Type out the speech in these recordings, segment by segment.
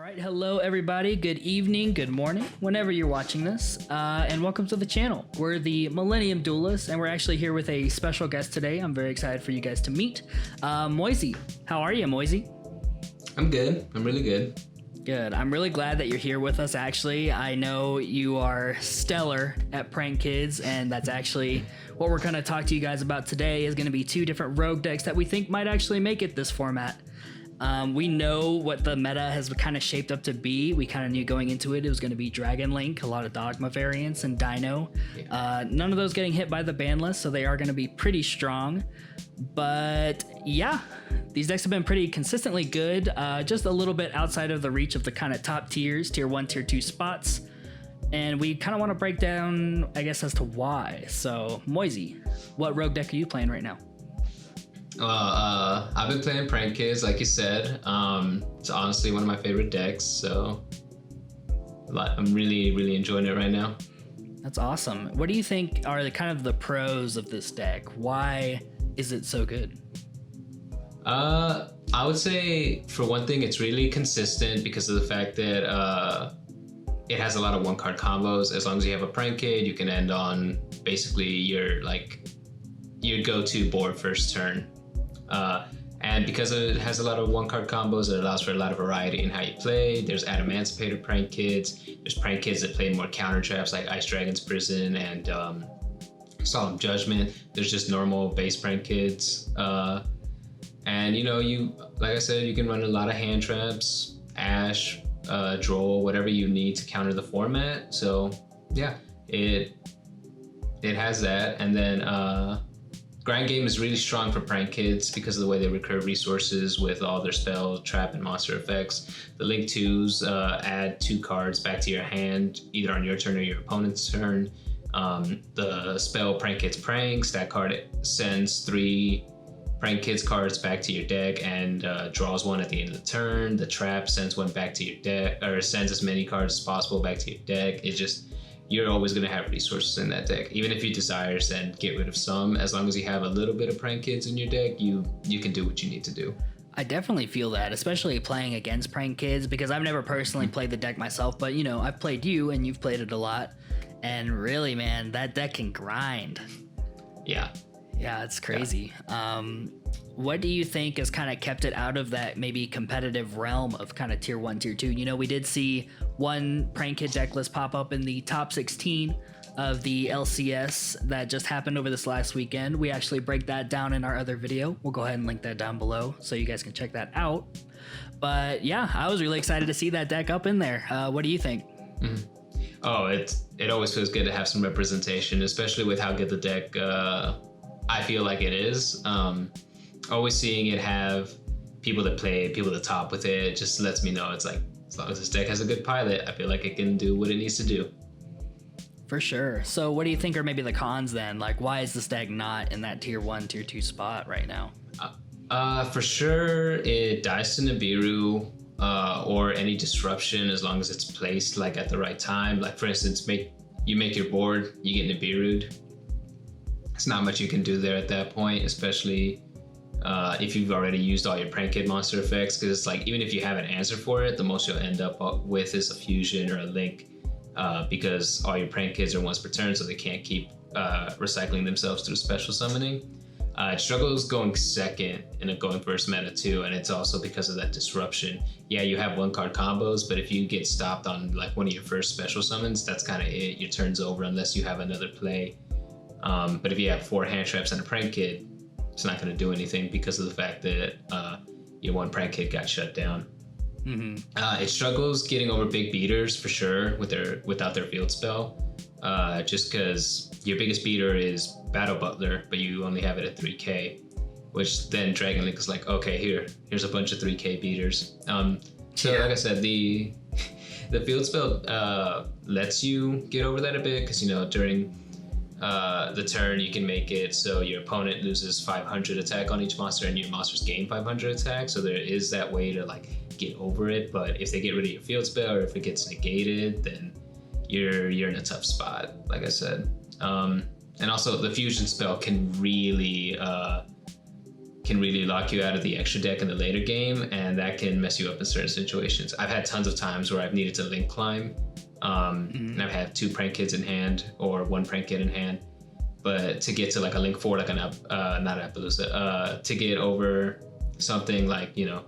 right, hello everybody, good evening, good morning, whenever you're watching this, and welcome to the channel. We're the Millennium Duelists, and we're actually here with a special guest today. I'm very excited for you guys to meet. Moisey, how are you, Moisey? I'm good, I'm really good. Good, I'm really glad that you're here with us, actually. I know you are stellar at prank kids, and that's actually what we're going to talk to you guys about today is going to be two different rogue decks that we think might actually make it this format. We know what the meta has kind of shaped up to be. We kind of knew going into it was going to be Dragon Link, a lot of Dogma variants, and Dino. None of those getting hit by the ban list, so they are going to be pretty strong. But yeah, these decks have been pretty consistently good, just a little bit outside of the reach of the kind of top tiers, tier 1, tier 2 spots. And we kind of want to break down, I guess, as to why. So, Moisey, what rogue deck are you playing right now? I've been playing Prank Kids, like you said. It's honestly one of my favorite decks, so I'm really enjoying it right now. That's awesome. What do you think are the pros of this deck? Why is it so good? I would say, for one thing, it's really consistent because of the fact that it has a lot of one-card combos. As long as you have a Prank Kid, you can end on basically your go-to board first turn. And because it has a lot of one-card combos, it allows for a lot of variety in how you play. There's Adamantipator Prank Kids. There's Prank Kids that play more counter traps like Ice Dragon's Prison and Solemn Judgment. There's just normal base Prank Kids. And like I said, you can run a lot of hand traps, Ash, Droll, whatever you need to counter the format. So yeah, it has that. And then Grind Game is really strong for Prank Kids because of the way they recur resources with all their spell, trap, and monster effects. The Link 2s add 2 cards back to your hand, either on your turn or your opponent's turn. The spell Prank Kids Pranks, that card sends 3 Prank Kids cards back to your deck and draws 1 at the end of the turn. The trap sends 1 back to your deck, or sends as many cards as possible back to your deck. You're always going to have resources in that deck. Even if you desire to then get rid of some, as long as you have a little bit of Prank Kids in your deck, you can do what you need to do. I definitely feel that, especially playing against Prank Kids, because I've never personally played the deck myself, but I've played you and you've played it a lot. And really, man, that deck can grind. Yeah. Yeah, it's crazy. Yeah. What do you think has kind of kept it out of that maybe competitive realm of kind of tier 1, tier 2? We did see one Prank Kid deck list pop up in the top 16 of the LCS that just happened over this last weekend. We actually break that down in our other video. We'll go ahead and link that down below so you guys can check that out. But yeah, I was really excited to see that deck up in there. What do you think? Mm-hmm. Oh, it always feels good to have some representation, especially with how good the deck I feel like it is. Always seeing it have people that play, people that top with it, just lets me know it's like, as long as this deck has a good pilot, I feel like it can do what it needs to do. For sure. So what do you think are maybe the cons then? Like, why is this deck not in that tier 1, tier 2 spot right now? For sure, it dies to Nibiru or any disruption as long as it's placed like at the right time. Like, for instance, you make your board, you get Nibiru'd. It's not much you can do there at that point, especially if you've already used all your Prank Kid monster effects, because it's like, even if you have an answer for it, the most you'll end up with is a fusion or a link, because all your Prank Kids are once per turn, so they can't keep recycling themselves through special summoning. It struggles going second in a going first meta too, and it's also because of that disruption. Yeah, you have 1-card combos, but if you get stopped on like one of your first special summons, that's kind of it. Your turn's over unless you have another play. But if you have 4 hand traps and a Prank Kid, it's not going to do anything because of the fact that your one Prank Kid got shut down. Mm-hmm. It struggles getting over big beaters for sure without their field spell, just because your biggest beater is Battle Butler, but you only have it at 3k, which then Dragon Link is like, okay, here's a bunch of 3k beaters. Like I said, the field spell lets you get over that a bit, because during the turn you can make it so your opponent loses 500 attack on each monster and your monsters gain 500 attack, so there is that way to like get over it. But if they get rid of your field spell or if it gets negated, then you're in a tough spot, like I said. And also the fusion spell can really can really lock you out of the extra deck in the later game, and that can mess you up in certain situations. I've had tons of times where I've needed to link climb, and I've had 2 prank kids in hand or 1 prank kid in hand, but to get to like a link 4, like not Appaloosa, to get over something like, you know,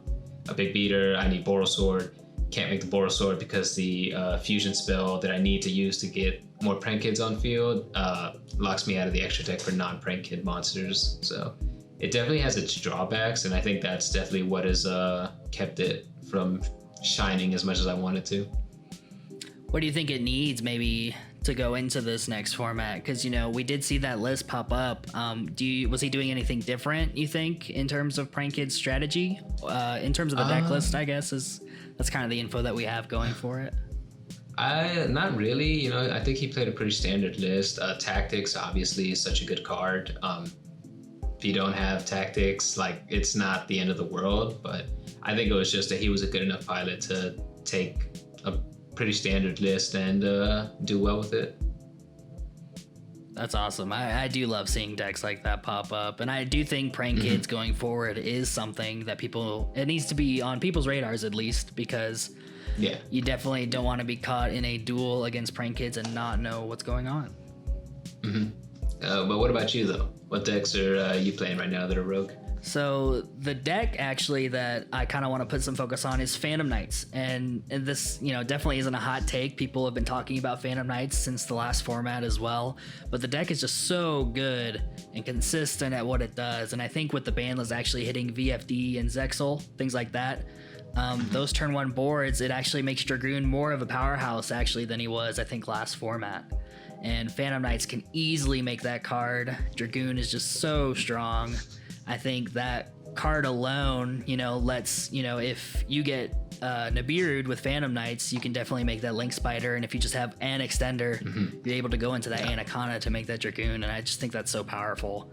a big beater, I need Boral Sword. Can't make the Boral Sword because the fusion spell that I need to use to get more prank kids on field locks me out of the extra deck for non-prank kid monsters. So it definitely has its drawbacks, and I think that's definitely what has kept it from shining as much as I wanted to. What do you think it needs maybe to go into this next format? Because, you know, we did see that list pop up. Was he doing anything different, you think, in terms of prank kid strategy? In terms of the deck list, I guess, that's kind of the info that we have going for it. Not really. You know, I think he played a pretty standard list. Tactics, obviously, is such a good card. If you don't have tactics, like, it's not the end of the world, but I think it was just that he was a good enough pilot to take a pretty standard list and do well with it. That's awesome. I do love seeing decks like that pop up, and I do think prank kids going forward is something that it needs to be on people's radars at least, because you definitely don't want to be caught in a duel against prank kids and not know what's going on. But what about you though? What decks are you playing right now that are rogue? So the deck actually that I kind of want to put some focus on is Phantom Knights, and this, you know, definitely isn't a hot take. People have been talking about Phantom Knights since the last format as well, but the deck is just so good and consistent at what it does, and I think with the ban list actually hitting VFD and Zexal, things like that, those turn 1 boards, it actually makes Dragoon more of a powerhouse actually than he was, I think, last format. And Phantom Knights can easily make that card. Dragoon is just so strong. I think that card alone, you know, lets, you know, if you get Nibiru'd with Phantom Knights, you can definitely make that Link Spider, and if you just have an extender, you're able to go into that Anaconda to make that Dragoon, and I just think that's so powerful.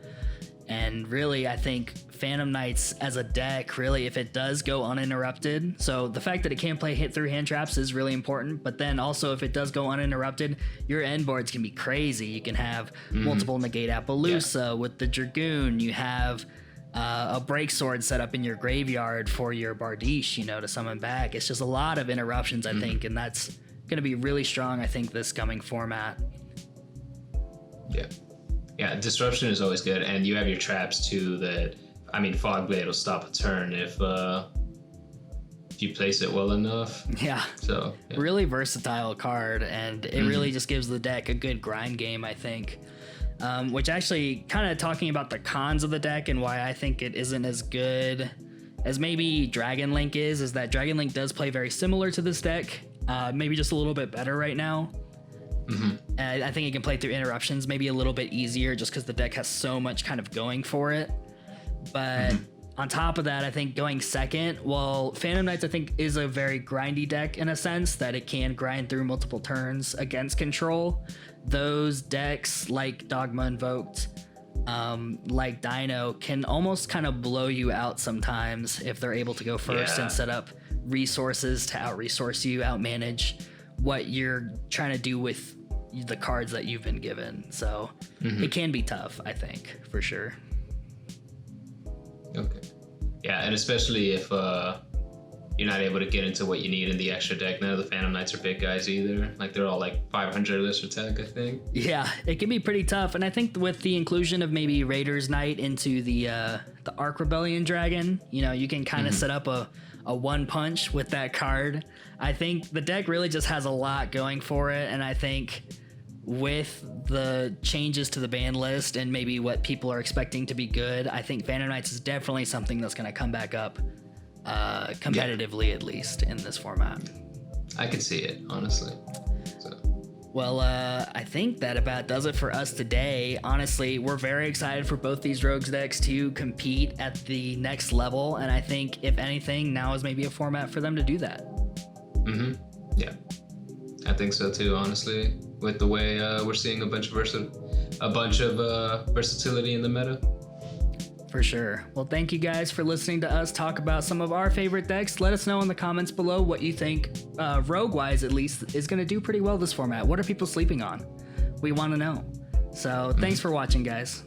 And really, I think Phantom Knights as a deck, really, if it does go uninterrupted, so the fact that it can play hit through hand traps is really important, but then also if it does go uninterrupted, your end boards can be crazy. You can have multiple negate Appaloosa with the Dragoon. You have a break sword set up in your graveyard for your Bardiche, you know, to summon back. It's just a lot of interruptions, I think, and that's going to be really strong, I think, this coming format. Yeah, disruption is always good, and you have your traps too. That, I mean, Fog Blade will stop a turn if you place it well enough. So really versatile card, and it really just gives the deck a good grind game, I think. Which actually, kind of talking about the cons of the deck and why I think it isn't as good as maybe Dragon Link is that Dragon Link does play very similar to this deck, maybe just a little bit better right now. And I think it can play through interruptions maybe a little bit easier just because the deck has so much kind of going for it. But on top of that, I think going second, well, Phantom Knights I think is a very grindy deck in a sense that it can grind through multiple turns against control. Those decks like Dogma Invoked, like Dino, can almost kind of blow you out sometimes if they're able to go first and set up resources to out-resource you, out-manage what you're trying to do with the cards that you've been given. So it can be tough, I think, for sure. Okay. Yeah, and especially if you're not able to get into what you need in the extra deck. None of the Phantom Knights are big guys either. Like, they're all like 500 list attack, I think. Yeah, it can be pretty tough. And I think with the inclusion of maybe Raiders Knight into the Arc Rebellion Dragon, you know, you can kind of set up a one punch with that card. I think the deck really just has a lot going for it, and I think with the changes to the ban list and maybe what people are expecting to be good, I think Phantom Knights is definitely something that's going to come back up competitively, at least in this format. I could see it, honestly. Well, I think that about does it for us today. Honestly, we're very excited for both these Rogues decks to compete at the next level, and I think, if anything, now is maybe a format for them to do that. Yeah, I think so too, honestly, with the way we're seeing a bunch of versatility in the meta. For sure. Well, thank you guys for listening to us talk about some of our favorite decks. Let us know in the comments below what you think, rogue-wise at least, is going to do pretty well this format. What are people sleeping on? We want to know. So thanks for watching, guys.